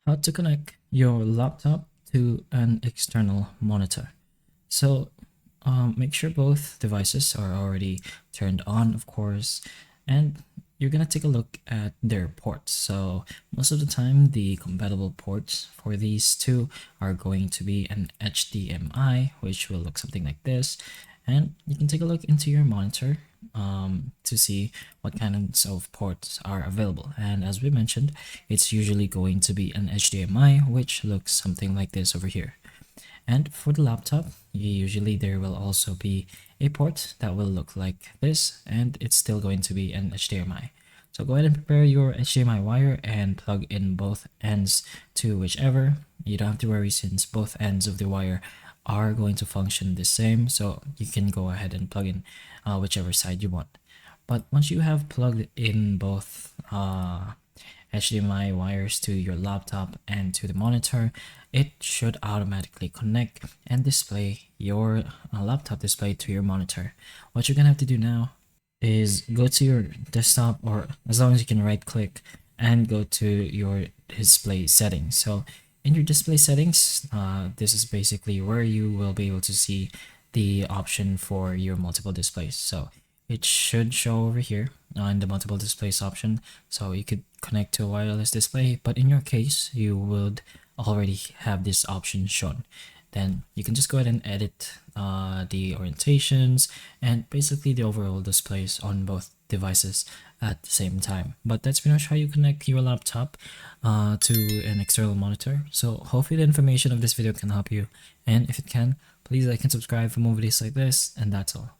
How to connect your laptop to an external monitor. So make sure both devices are already turned on, of course, and you're gonna take a look at their ports. So most of the time, the compatible ports for these two are going to be an HDMI, which will look something like this. And you can take a look into your monitor to see what kinds of ports are available. And as we mentioned, it's usually going to be an HDMI, which looks something like this over here. And for the laptop, usually there will also be a port that will look like this, and it's still going to be an HDMI. So go ahead and prepare your HDMI wire and plug in both ends to whichever. You don't have to worry since both ends of the wire are going to function the same, so you can go ahead and plug in whichever side you want. But once you have plugged in both HDMI wires to your laptop and to the monitor, it should automatically connect and display your laptop display to your monitor. What you're gonna have to do now is go to your desktop, or as long as you can right click and go to your display settings. So in your display settings, this is basically where you will be able to see the option for your multiple displays. So it should show over here in the multiple displays option, so you could connect to a wireless display, but in your case you would already have this option shown. Then you can just go ahead and edit the orientations and basically the overall displays on both devices at the same time. But that's pretty much how you connect your laptop to an external monitor. So hopefully the information of this video can help you, and if it can, please like and subscribe for more videos like this, and that's all.